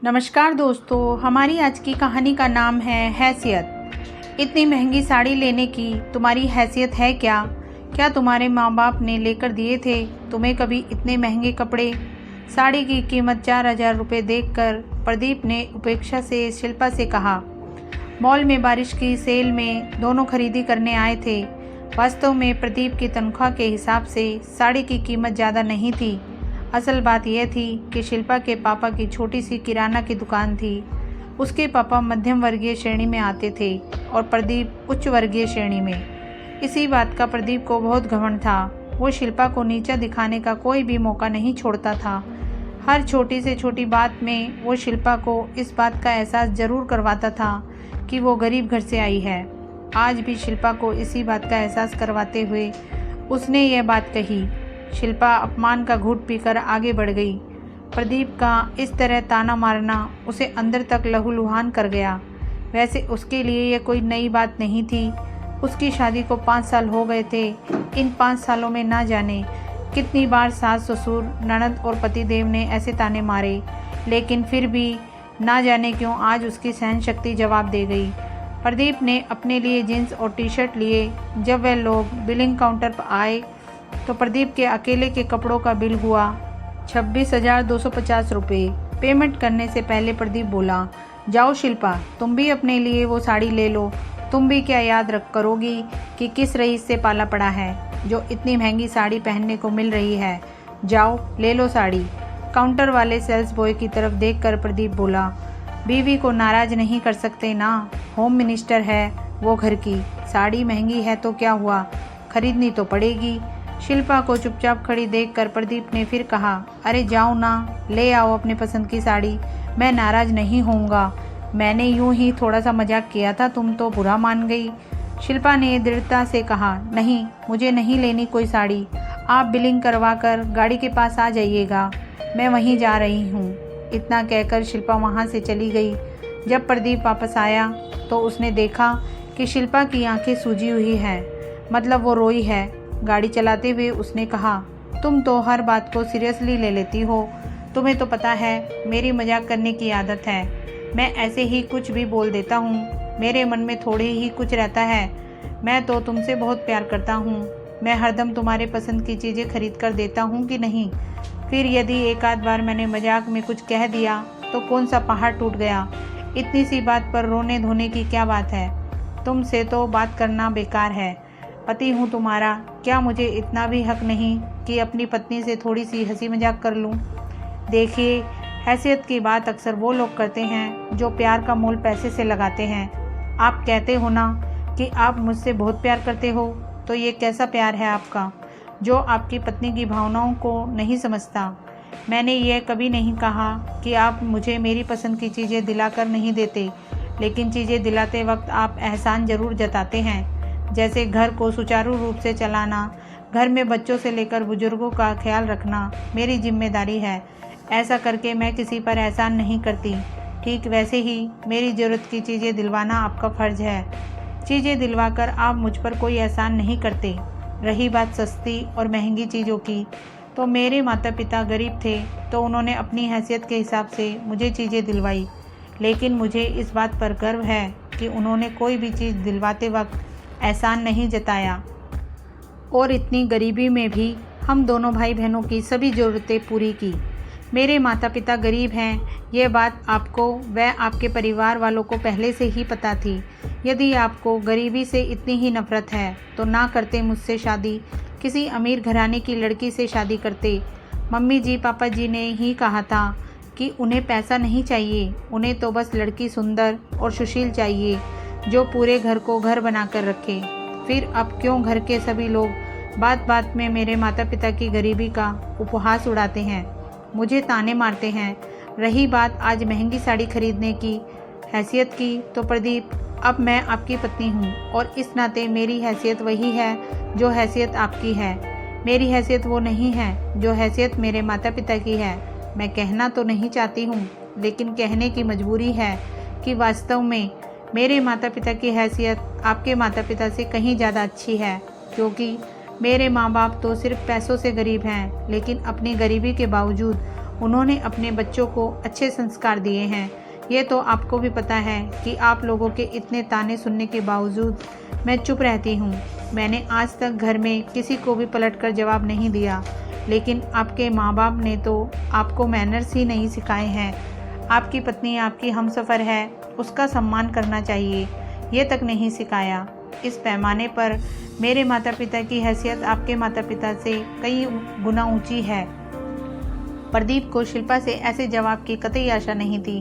नमस्कार दोस्तों, हमारी आज की कहानी का नाम है हैसियत। इतनी महंगी साड़ी लेने की तुम्हारी हैसियत है क्या? क्या तुम्हारे माँ बाप ने लेकर दिए थे तुम्हें कभी इतने महंगे कपड़े? साड़ी की कीमत 4,000 रुपये देखकर प्रदीप ने उपेक्षा से शिल्पा से कहा। मॉल में बारिश की सेल में दोनों खरीदी करने आए थे। वास्तव में प्रदीप की तनख्वाह के हिसाब से साड़ी की कीमत ज़्यादा नहीं थी। असल बात यह थी कि शिल्पा के पापा की छोटी सी किराना की दुकान थी। उसके पापा मध्यम वर्गीय श्रेणी में आते थे और प्रदीप उच्च वर्गीय श्रेणी में। इसी बात का प्रदीप को बहुत घमंड था। वो शिल्पा को नीचा दिखाने का कोई भी मौका नहीं छोड़ता था। हर छोटी से छोटी बात में वो शिल्पा को इस बात का एहसास ज़रूर करवाता था कि वो गरीब घर से आई है। आज भी शिल्पा को इसी बात का एहसास करवाते हुए उसने यह बात कही। शिल्पा अपमान का घूंट पीकर आगे बढ़ गई। प्रदीप का इस तरह ताना मारना उसे अंदर तक लहूलुहान कर गया। वैसे उसके लिए यह कोई नई बात नहीं थी। उसकी शादी को 5 साल हो गए थे। इन 5 सालों में ना जाने कितनी बार सास ससुर ननद और पतिदेव ने ऐसे ताने मारे, लेकिन फिर भी ना जाने क्यों आज उसकी सहन शक्ति जवाब दे गई। प्रदीप ने अपने लिए जीन्स और टी शर्ट लिए। जब वह लोग बिलिंग काउंटर पर आए तो प्रदीप के अकेले के कपड़ों का बिल हुआ 26,250 रुपये। पेमेंट करने से पहले प्रदीप बोला, जाओ शिल्पा, तुम भी अपने लिए वो साड़ी ले लो। तुम भी क्या याद रख करोगी कि किस रईस से पाला पड़ा है जो इतनी महंगी साड़ी पहनने को मिल रही है। जाओ ले लो साड़ी। काउंटर वाले सेल्स बॉय की तरफ देखकर प्रदीप बोला, बीवी को नाराज नहीं कर सकते ना, होम मिनिस्टर है वो घर की। साड़ी महंगी है तो क्या हुआ, खरीदनी तो पड़ेगी। शिल्पा को चुपचाप खड़ी देखकर प्रदीप ने फिर कहा, अरे जाओ ना, ले आओ अपने पसंद की साड़ी, मैं नाराज नहीं होऊंगा। मैंने यूं ही थोड़ा सा मजाक किया था, तुम तो बुरा मान गई। शिल्पा ने दृढ़ता से कहा, नहीं, मुझे नहीं लेनी कोई साड़ी। आप बिलिंग करवा कर गाड़ी के पास आ जाइएगा, मैं वहीं जा रही हूँ। इतना कहकर शिल्पा वहाँ से चली गई। जब प्रदीप वापस आया तो उसने देखा कि शिल्पा की आंखें सूजी हुई हैं, मतलब वो रोई है। गाड़ी चलाते हुए उसने कहा, तुम तो हर बात को सीरियसली ले लेती हो। तुम्हें तो पता है मेरी मजाक करने की आदत है। मैं ऐसे ही कुछ भी बोल देता हूँ, मेरे मन में थोड़े ही कुछ रहता है। मैं तो तुमसे बहुत प्यार करता हूँ। मैं हरदम तुम्हारे पसंद की चीज़ें खरीद कर देता हूँ कि नहीं? फिर यदि एक आध बार मैंने मजाक में कुछ कह दिया तो कौन सा पहाड़ टूट गया? इतनी सी बात पर रोने धोने की क्या बात है? तुमसे तो बात करना बेकार है। पति हूँ तुम्हारा, क्या मुझे इतना भी हक नहीं कि अपनी पत्नी से थोड़ी सी हंसी मजाक कर लूँ? देखिए, हैसियत की बात अक्सर वो लोग करते हैं जो प्यार का मोल पैसे से लगाते हैं। आप कहते हो ना कि आप मुझसे बहुत प्यार करते हो, तो ये कैसा प्यार है आपका जो आपकी पत्नी की भावनाओं को नहीं समझता? मैंने ये कभी नहीं कहा कि आप मुझे मेरी पसंद की चीज़ें दिलाकर नहीं देते, लेकिन चीज़ें दिलाते वक्त आप एहसान ज़रूर जताते हैं। जैसे घर को सुचारू रूप से चलाना, घर में बच्चों से लेकर बुजुर्गों का ख्याल रखना मेरी जिम्मेदारी है। ऐसा करके मैं किसी पर एहसान नहीं करती। ठीक वैसे ही मेरी ज़रूरत की चीज़ें दिलवाना आपका फ़र्ज़ है। चीज़ें दिलवाकर आप मुझ पर कोई एहसान नहीं करते। रही बात सस्ती और महंगी चीज़ों की, तो मेरे माता पिता गरीब थे तो उन्होंने अपनी हैसियत के हिसाब से मुझे चीज़ें दिलवाई। लेकिन मुझे इस बात पर गर्व है कि उन्होंने कोई भी चीज़ दिलवाते वक्त एहसान नहीं जताया। और इतनी गरीबी में भी हम दोनों भाई बहनों की सभी ज़रूरतें पूरी की। मेरे माता पिता गरीब हैं, ये बात आपको व आपके परिवार वालों को पहले से ही पता थी। यदि आपको गरीबी से इतनी ही नफ़रत है तो ना करते मुझसे शादी, किसी अमीर घराने की लड़की से शादी करते। मम्मी जी पापा जी ने ही कहा था कि उन्हें पैसा नहीं चाहिए, उन्हें तो बस लड़की सुंदर और सुशील चाहिए जो पूरे घर को घर बनाकर रखे। फिर अब क्यों घर के सभी लोग बात बात में मेरे माता पिता की गरीबी का उपहास उड़ाते हैं, मुझे ताने मारते हैं? रही बात आज महंगी साड़ी खरीदने की हैसियत की, तो प्रदीप, अब मैं आपकी पत्नी हूँ और इस नाते मेरी हैसियत वही है जो हैसियत आपकी है। मेरी हैसियत वो नहीं है जो हैसियत मेरे माता पिता की है। मैं कहना तो नहीं चाहती हूँ, लेकिन कहने की मजबूरी है कि वास्तव में मेरे माता पिता की हैसियत आपके माता पिता से कहीं ज़्यादा अच्छी है, क्योंकि मेरे माँ बाप तो सिर्फ पैसों से गरीब हैं, लेकिन अपनी गरीबी के बावजूद उन्होंने अपने बच्चों को अच्छे संस्कार दिए हैं। ये तो आपको भी पता है कि आप लोगों के इतने ताने सुनने के बावजूद मैं चुप रहती हूँ। मैंने आज तक घर में किसी को भी पलटकर जवाब नहीं दिया, लेकिन आपके माँ बाप ने तो आपको मैनर्स ही नहीं सिखाए हैं। आपकी पत्नी आपकी हमसफ़र है, उसका सम्मान करना चाहिए, ये तक नहीं सिखाया। इस पैमाने पर मेरे माता पिता की हैसियत आपके माता पिता से कई गुना ऊंची है। प्रदीप को शिल्पा से ऐसे जवाब की कतई आशा नहीं थी।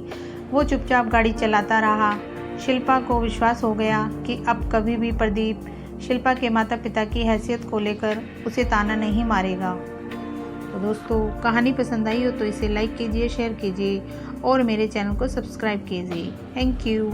वो चुपचाप गाड़ी चलाता रहा। शिल्पा को विश्वास हो गया कि अब कभी भी प्रदीप शिल्पा के माता पिता की हैसियत को लेकर उसे ताना नहीं मारेगा। तो दोस्तों, कहानी पसंद आई हो तो इसे लाइक कीजिए, शेयर कीजिए और मेरे चैनल को सब्सक्राइब कीजिए। Thank you.